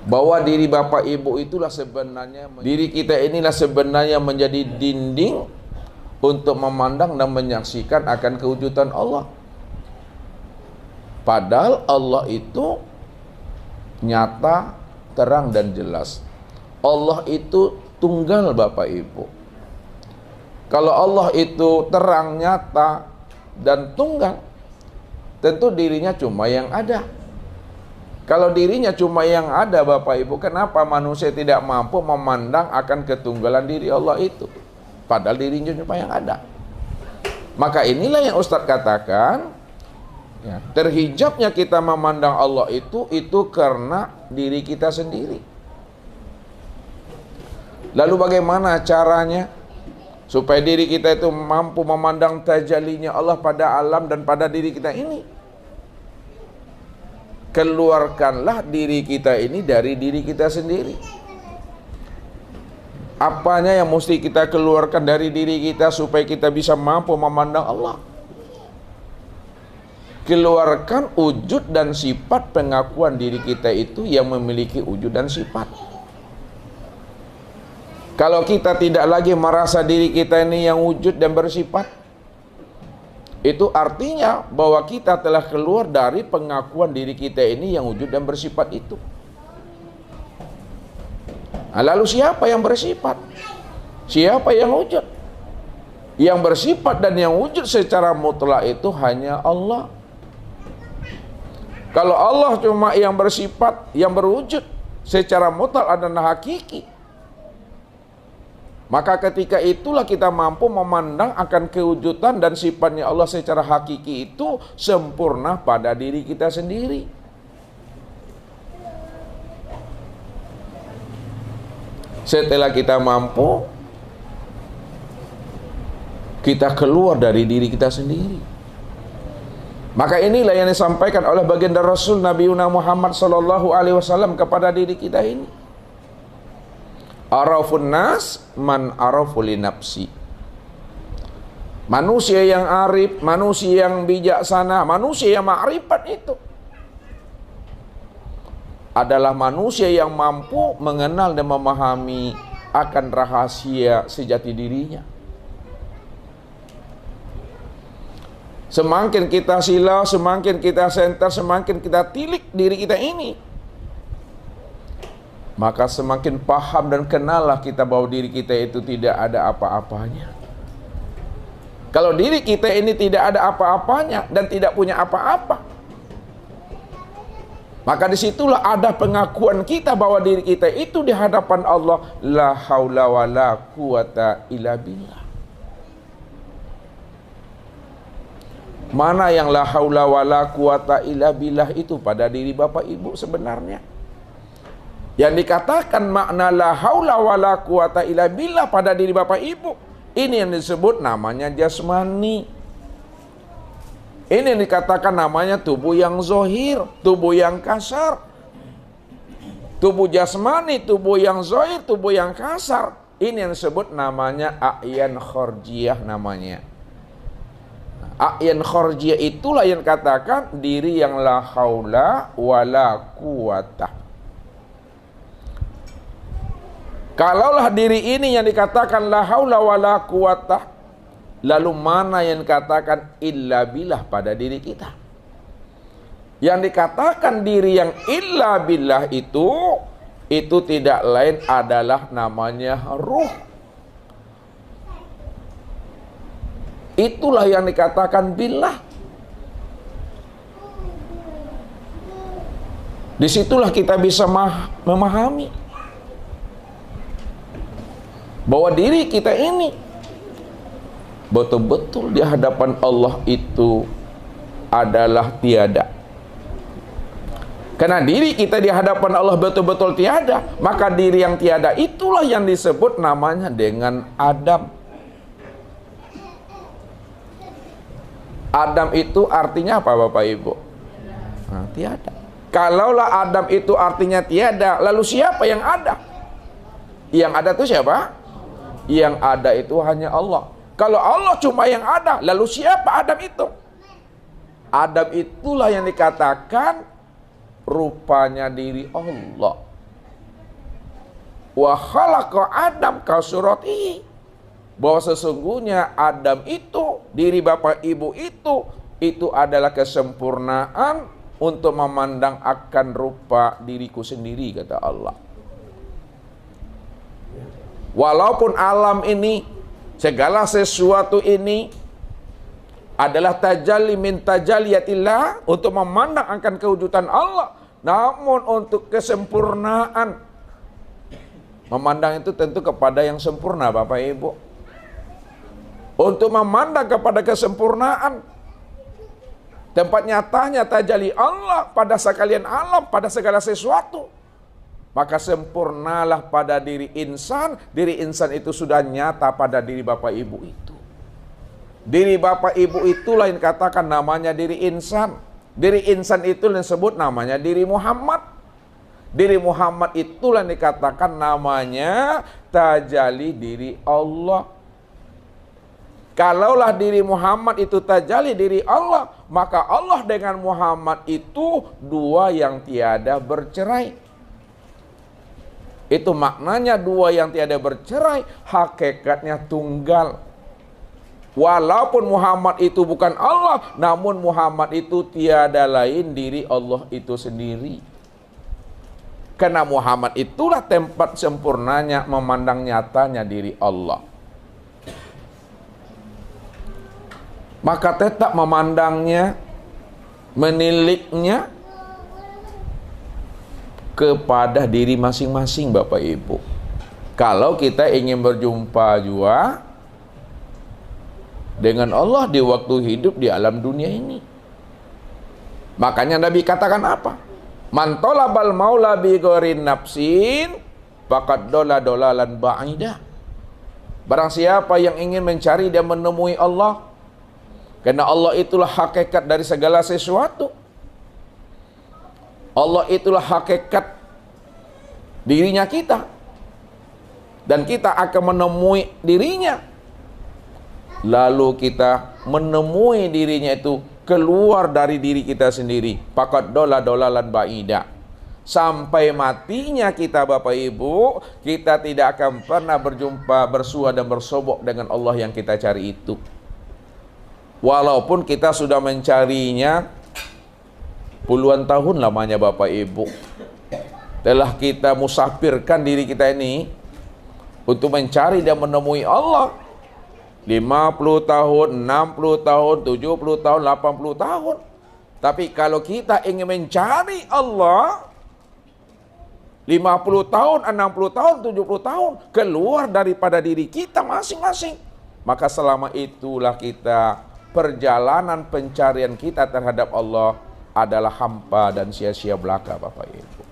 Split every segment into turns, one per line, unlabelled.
bahwa diri bapak ibu itulah sebenarnya, diri kita inilah sebenarnya menjadi dinding untuk memandang dan menyaksikan akan kewujudan Allah. Padahal Allah itu nyata, terang dan jelas. Allah itu tunggal bapak ibu. Kalau Allah itu terang, nyata dan tunggal, tentu dirinya cuma yang ada. Kalau dirinya cuma yang ada bapak ibu, kenapa manusia tidak mampu memandang akan ketunggalan diri Allah itu? Padahal dirinya cuma yang ada. Maka inilah yang Ustadz katakan, ya, terhijabnya kita memandang Allah itu karena diri kita sendiri. Lalu bagaimana caranya supaya diri kita itu mampu memandang tajallinya Allah pada alam dan pada diri kita ini? Keluarkanlah diri kita ini dari diri kita sendiri. Apanya yang mesti kita keluarkan dari diri kita supaya kita bisa mampu memandang Allah? Keluarkan wujud dan sifat pengakuan diri kita itu yang memiliki wujud dan sifat. Kalau kita tidak lagi merasa diri kita ini yang wujud dan bersifat, itu artinya bahwa kita telah keluar dari pengakuan diri kita ini yang wujud dan bersifat itu. Nah, lalu siapa yang bersifat? Siapa yang wujud? Yang bersifat dan yang wujud secara mutlak itu hanya Allah. Kalau Allah cuma yang bersifat, yang berwujud secara mutlak dan hakiki, maka ketika itulah kita mampu memandang akan kewujudan dan sifatnya Allah secara hakiki itu sempurna pada diri kita sendiri. Setelah kita mampu, kita keluar dari diri kita sendiri. Maka inilah yang disampaikan oleh baginda Rasul Nabi Muhammad SAW kepada diri kita ini. Arafun nas man arafu li nafsi. Manusia yang arif, manusia yang bijaksana, manusia yang ma'rifat itu adalah manusia yang mampu mengenal dan memahami akan rahasia sejati dirinya. Semakin kita silau, semakin kita senter, semakin kita tilik diri kita ini, maka semakin paham dan kenallah kita bahwa diri kita itu tidak ada apa-apanya. Kalau diri kita ini tidak ada apa-apanya dan tidak punya apa-apa, maka disitulah ada pengakuan kita bahwa diri kita itu di hadapan Allah la haula wa la quwata illa billah. Mana yang la haula wa la quwata illa billah itu pada diri Bapak Ibu sebenarnya? Yang dikatakan makna la haula wa la quwata illa billah pada diri Bapak Ibu, ini yang disebut namanya jasmani. Ini yang dikatakan namanya tubuh yang zohir, tubuh yang kasar. Tubuh jasmani, tubuh yang zohir, tubuh yang kasar. Ini yang disebut namanya a'yan khorjiyah namanya. A'yan khorjiyah itulah yang katakan diri yang la haula wa la quwata. Kalaulah diri ini yang dikatakan la haula wa la quwata, lalu mana yang dikatakan illa billah pada diri kita? Yang dikatakan diri yang illa billah itu tidak lain adalah namanya ruh. Itulah yang dikatakan billah. Disitulah kita bisa memahami bahwa diri kita ini betul-betul di hadapan Allah itu adalah tiada. Karena diri kita di hadapan Allah betul-betul tiada, maka diri yang tiada itulah yang disebut namanya dengan Adam. Adam itu artinya apa Bapak Ibu? Nah, tiada. Kalaulah Adam itu artinya tiada, lalu siapa yang ada? Yang ada itu siapa? Yang ada itu hanya Allah. Kalau Allah cuma yang ada, lalu siapa Adam itu? Adam itulah yang dikatakan rupanya diri Allah. wa khalaqa Adam ka suratihi, bahwa sesungguhnya Adam itu, diri bapak ibu itu adalah kesempurnaan untuk memandang akan rupa diriku sendiri, kata Allah. Walaupun alam ini, segala sesuatu ini adalah tajalli min tajalliyatillah, untuk memandang akan kewujudan Allah, namun untuk kesempurnaan memandang itu tentu kepada yang sempurna, Bapak Ibu. Untuk memandang kepada kesempurnaan, tempat nyatanya tajalli Allah pada sekalian alam, pada segala sesuatu, maka sempurnalah pada diri insan. Diri insan itu sudah nyata pada diri Bapak Ibu itu. Diri Bapak Ibu itulah yang katakan namanya diri insan. Diri insan itu yang disebut namanya diri Muhammad. Diri Muhammad itulah yang dikatakan namanya tajalli diri Allah. Kalaulah diri Muhammad itu tajalli diri Allah, maka Allah dengan Muhammad itu dua yang tiada bercerai. Itu maknanya dua yang tiada bercerai, hakikatnya tunggal. Walaupun Muhammad itu bukan Allah, namun Muhammad itu tiada lain diri Allah itu sendiri. Karena Muhammad itulah tempat sempurnanya memandang nyatanya diri Allah. Maka tetap memandangnya, meniliknya kepada diri masing-masing, Bapak Ibu. Kalau kita ingin berjumpa juga dengan Allah di waktu hidup di alam dunia ini. Makanya Nabi katakan apa? Man talabal maula bi ghairi nafsin faqad dolalan ba'ida. Barang siapa yang ingin mencari dan menemui Allah, karena Allah itulah hakikat dari segala sesuatu. Allah itulah hakikat dirinya kita. Dan kita akan menemui dirinya. Lalu kita menemui dirinya itu keluar dari diri kita sendiri. Faqad dolalan ba'ida. Sampai matinya kita, Bapak Ibu, kita tidak akan pernah berjumpa, bersua dan bersobok dengan Allah yang kita cari itu. Walaupun kita sudah mencarinya puluhan tahun lamanya, Bapak Ibu. Telah kita musafirkan diri kita ini untuk mencari dan menemui Allah. 50 tahun, 60 tahun, 70 tahun, 80 tahun. Tapi kalau kita ingin mencari Allah 50 tahun, 60 tahun, 70 tahun keluar daripada diri kita masing-masing, maka selama itulah kita, perjalanan pencarian kita terhadap Allah adalah hampa dan sia-sia belaka, Bapak Ibu.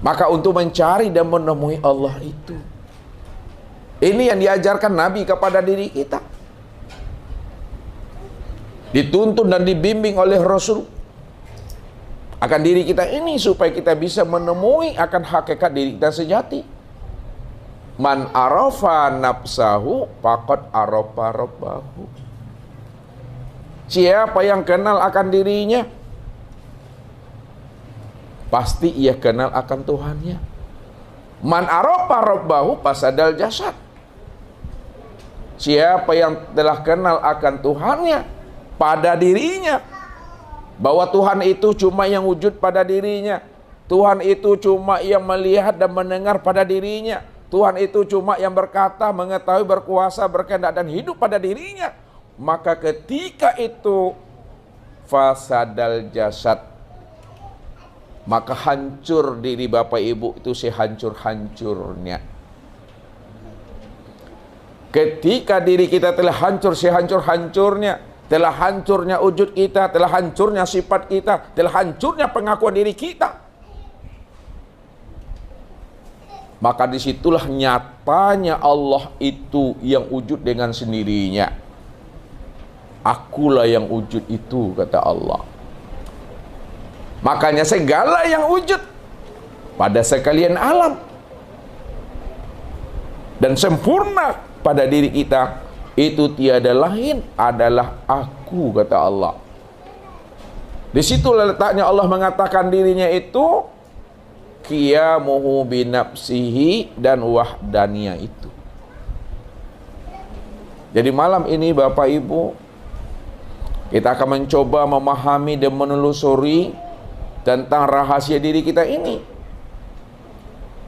Maka untuk mencari dan menemui Allah itu, ini yang diajarkan Nabi kepada diri kita. Dituntun dan dibimbing oleh Rasul akan diri kita ini, supaya kita bisa menemui akan hakikat diri kita sejati. Man arafa nafsahu faqad arafa rabbahu. Siapa yang kenal akan dirinya, pasti ia kenal akan Tuhannya. Man arafa rabbahu fasadal jasad. Siapa yang telah kenal akan Tuhannya pada dirinya, bahwa Tuhan itu cuma yang wujud pada dirinya, Tuhan itu cuma yang melihat dan mendengar pada dirinya, Tuhan itu cuma yang berkata, mengetahui, berkuasa, berkehendak dan hidup pada dirinya, maka ketika itu fasadal jasad, maka hancur diri Bapak Ibu itu sehancur-hancurnya. Ketika diri kita telah hancur sehancur-hancurnya, telah hancurnya wujud kita, telah hancurnya sifat kita, telah hancurnya pengakuan diri kita, maka disitulah nyatanya Allah itu yang wujud dengan sendirinya. Akulah yang wujud itu, kata Allah. Makanya segala yang wujud pada sekalian alam dan sempurna pada diri kita itu tiada lain adalah aku, kata Allah. Di situ letaknya Allah mengatakan dirinya itu qiyamuhu binafsihi dan wahdaniyah itu. Jadi malam ini Bapak Ibu, kita akan mencoba memahami dan menelusuri tentang rahasia diri kita ini,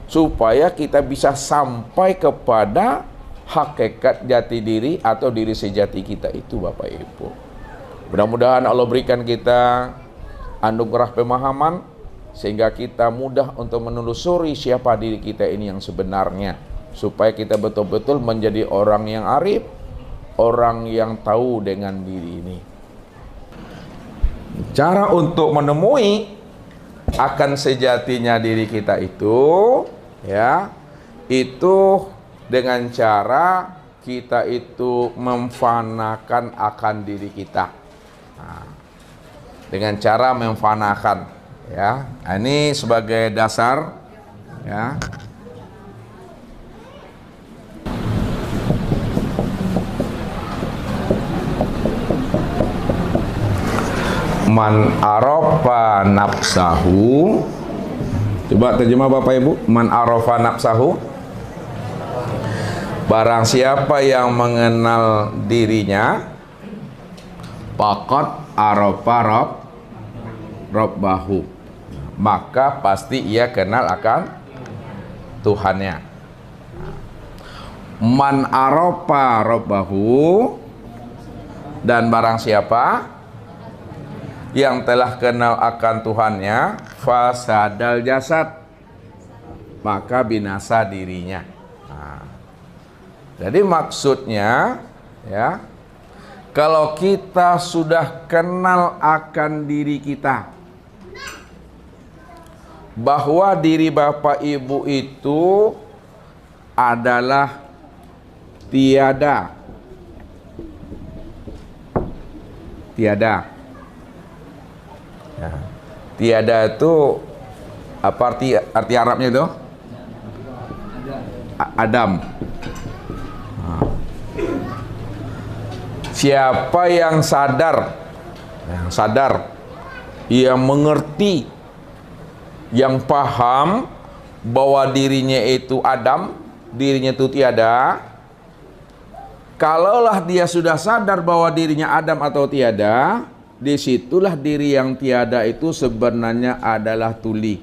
supaya kita bisa sampai kepada hakikat jati diri atau diri sejati kita itu, Bapak Ibu. Mudah-mudahan Allah berikan kita anugerah pemahaman sehingga kita mudah untuk menelusuri siapa diri kita ini yang sebenarnya, supaya kita betul-betul menjadi orang yang arif, orang yang tahu dengan diri ini. Cara untuk menemui akan sejatinya diri kita itu, ya, itu dengan cara kita itu memfanakan akan diri kita. Nah, dengan cara memfanakan, ya. Ini sebagai dasar, ya. Man arafa nafsahu. Coba terjemah Bapak Ibu. Man arafa nafsahu. Barang siapa yang mengenal dirinya, faqad arafa rabbahu. Maka pasti ia kenal akan Tuhannya. Man arafa rabbahu, dan barang siapa yang telah kenal akan Tuhannya, fasadal jasad, maka binasa dirinya. Nah, jadi maksudnya, ya, kalau kita sudah kenal akan diri kita, bahwa diri Bapak Ibu itu adalah tiada. Ya. Tiada itu apa arti Arabnya itu? Adam. Nah. Siapa yang sadar, yang mengerti, yang paham bahwa dirinya itu Adam, dirinya itu tiada. Kalaulah dia sudah sadar bahwa dirinya Adam atau tiada, disitulah diri yang tiada itu sebenarnya adalah tuli.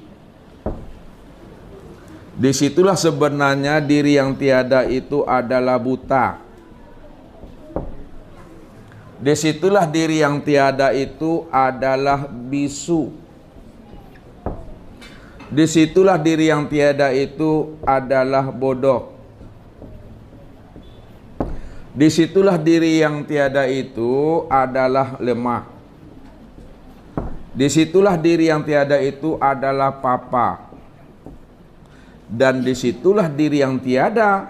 Disitulah sebenarnya diri yang tiada itu adalah buta. Disitulah diri yang tiada itu adalah bisu. Disitulah diri yang tiada itu adalah bodoh. Disitulah diri yang tiada itu adalah lemah. Disitulah diri yang tiada itu adalah papa. Dan disitulah diri yang tiada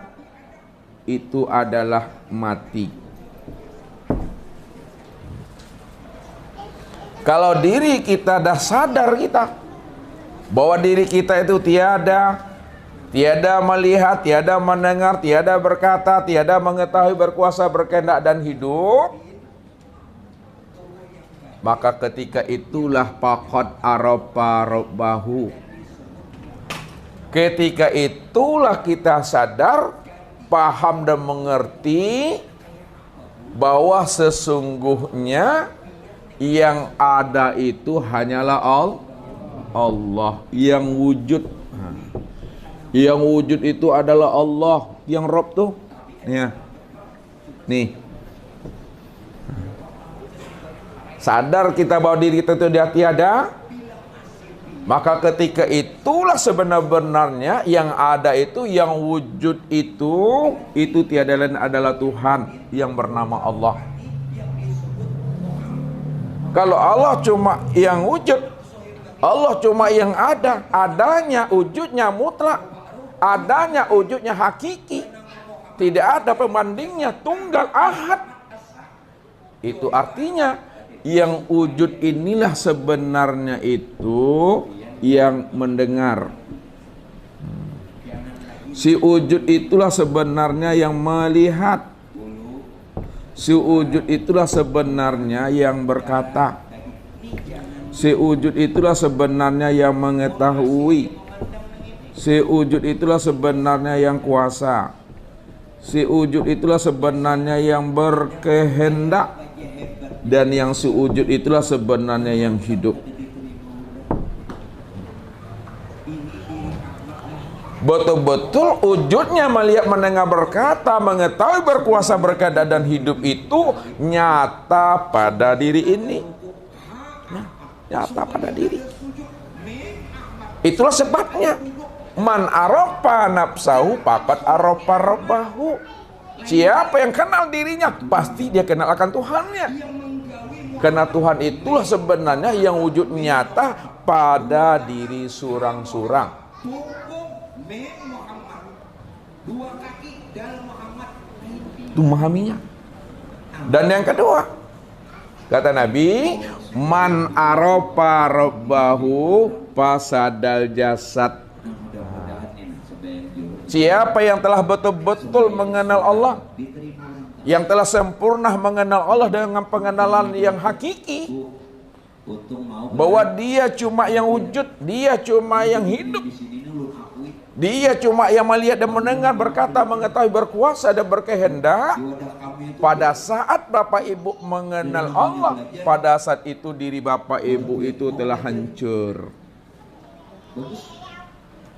itu adalah mati. Kalau diri kita dah sadar kita bahwa diri kita itu tiada, tiada melihat, tiada mendengar, tiada berkata, tiada mengetahui, berkuasa, berkehendak dan hidup, maka ketika itulah faqad arafa rabbahu. Ketika itulah kita sadar, paham dan mengerti bahwa sesungguhnya yang ada itu hanyalah Allah yang wujud. Yang wujud itu adalah Allah, yang Rabb tuh. Ya. Nih. Sadar kita bahwa diri kita itu dia tiada, maka ketika itulah sebenar-benarnya yang ada itu, yang wujud itu tiada lain adalah Tuhan yang bernama Allah. Kalau Allah cuma yang wujud, Allah cuma yang ada, adanya wujudnya mutlak, adanya wujudnya hakiki, tidak ada pembandingnya, tunggal ahad. Itu artinya yang wujud inilah sebenarnya itu yang mendengar. Si wujud itulah sebenarnya yang melihat. Si wujud itulah sebenarnya yang berkata. Si wujud itulah sebenarnya yang mengetahui. Si wujud itulah sebenarnya yang kuasa. Si wujud itulah sebenarnya yang berkehendak. Dan yang si wujud itulah sebenarnya yang hidup. Betul-betul wujudnya melihat, mendengar, berkata, mengetahui, berkuasa, berkehendak dan hidup itu nyata pada diri ini. Nyata pada diri. Itulah sebabnya man arofa nafsahu faqad arofa rabbahu. Siapa yang kenal dirinya, pasti dia kenal akan Tuhannya. Karena Tuhan itulah sebenarnya yang wujud nyata pada diri surang-surang. Itu memahaminya. Dan yang kedua, kata Nabi, man arofa rabbahu fasadal jasad. Siapa yang telah betul-betul mengenal Allah, yang telah sempurna mengenal Allah dengan pengenalan yang hakiki, bahwa dia cuma yang wujud, dia cuma yang hidup, dia cuma yang melihat dan mendengar, berkata, mengetahui, berkuasa dan berkehendak. Pada saat Bapak Ibu mengenal Allah, pada saat itu diri Bapak Ibu itu telah hancur.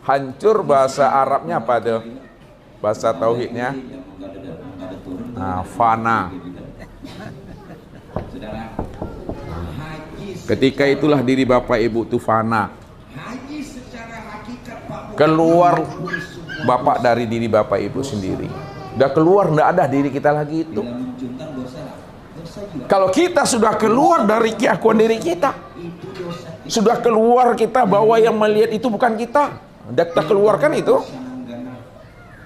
Hancur bahasa Arabnya apa tuh? Bahasa tauhidnya? Nah, fana. Ketika itulah diri Bapak Ibu itu fana. Keluar Bapak dari diri Bapak Ibu sendiri. Udah keluar, enggak ada diri kita lagi itu. Kalau kita sudah keluar dari keakuan diri kita, sudah keluar kita bahwa yang melihat itu bukan kita. Udah kita keluarkan itu.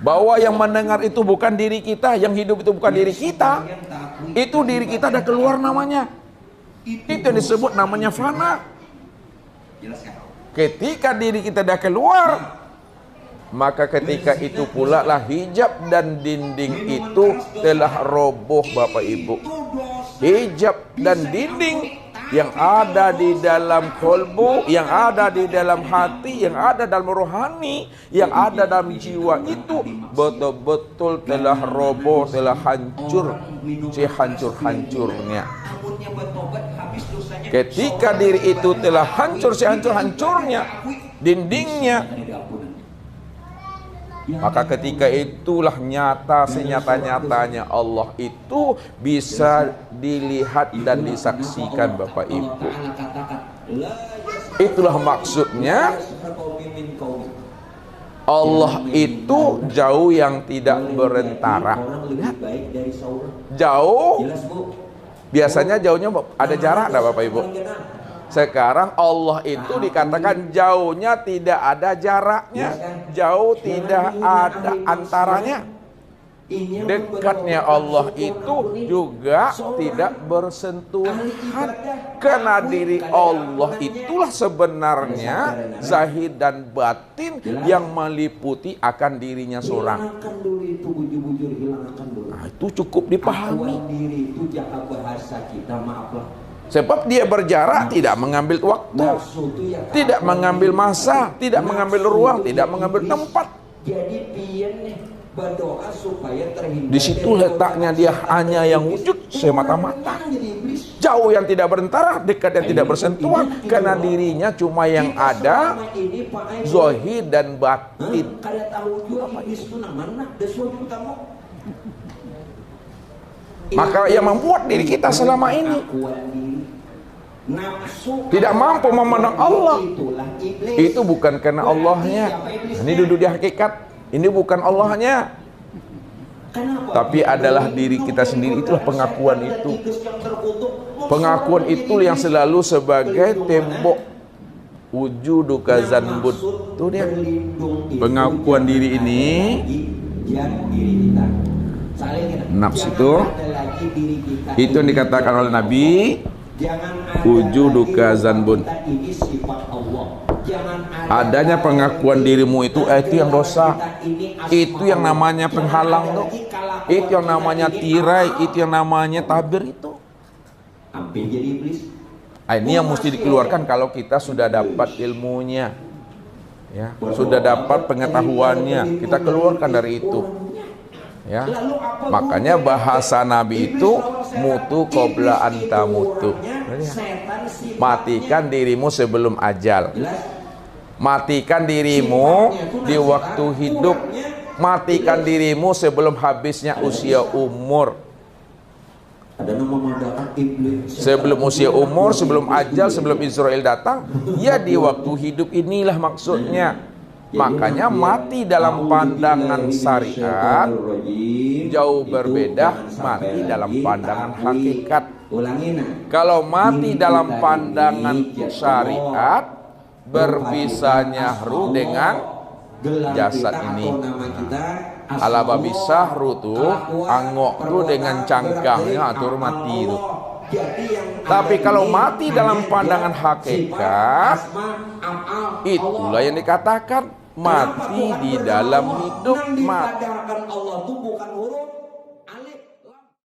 Bahwa yang mendengar itu bukan diri kita, yang hidup itu bukan diri kita. Itu diri kita udah keluar namanya. Itu yang disebut namanya fana. Ketika diri kita udah keluar, maka ketika itu pula lah hijab dan dinding itu telah roboh Bapak Ibu. Hijab dan dinding yang ada di dalam kolbu, yang ada di dalam hati, yang ada dalam rohani, yang ada dalam jiwa itu betul-betul telah roboh, telah hancur, sehancur-hancurnya. Ketika diri itu telah hancur, sehancur-hancurnya, dindingnya, maka ketika itulah nyata, senyata-nyatanya Allah itu bisa dilihat dan disaksikan Bapak Ibu. Itulah maksudnya Allah itu jauh yang tidak berentara. Jauh, biasanya jauhnya ada jarak enggak Bapak Ibu? Sekarang Allah itu dikatakan jauhnya tidak ada jaraknya, jauh tidak ada antaranya. Dekatnya Allah itu juga tidak bersentuhan. Karena diri Allah itulah sebenarnya zahir dan batin yang meliputi akan dirinya seorang. Nah, itu cukup dipahami. Sebab dia berjarak tidak mengambil waktu, tidak mengambil masa, tidak mengambil ruang, tidak mengambil tempat. Di situ letaknya dia hanya yang wujud semata-mata. Jauh yang tidak berentara, dekat yang tidak bersentuhan. Karena dirinya cuma yang ada, zahir dan batin. Maka yang membuat diri kita selama ini tidak mampu memandang Allah, itu bukan karena Allahnya. Ini duduk di hakikat, ini bukan Allahnya, tapi adalah diri kita sendiri. Itulah pengakuan itu. Pengakuan itu yang selalu sebagai tembok wujuduka zanbun. Itu dia pengakuan diri ini. Nafsu itu yang dikatakan oleh Nabi, wujuduka zanbun. Adanya pengakuan dirimu itu yang dosa. Itu yang namanya penghalang tuh. Itu yang namanya tirai, itu yang namanya tabir itu. Ini yang mesti dikeluarkan kalau kita sudah dapat ilmunya. Ya, sudah dapat pengetahuannya, kita keluarkan dari itu. Ya, makanya bahasa Nabi itu mutu qabla anta mutu. Matikan dirimu sebelum ajal. Matikan dirimu di waktu hidup. Matikan dirimu sebelum habisnya usia umur. Sebelum usia umur, sebelum ajal, sebelum Israel datang, ya di waktu hidup inilah maksudnya. Makanya mati dalam pandangan syariat jauh berbeda mati dalam pandangan hakikat. Kalau mati dalam pandangan syariat, berbisanya ruh dengan jasad ini. Ala babisah ruh tuh angok tuh dengan cangkangnya atur mati itu. Tapi kalau mati dalam pandangan hakikat, itulah yang dikatakan mati di dalam hidup. Mati.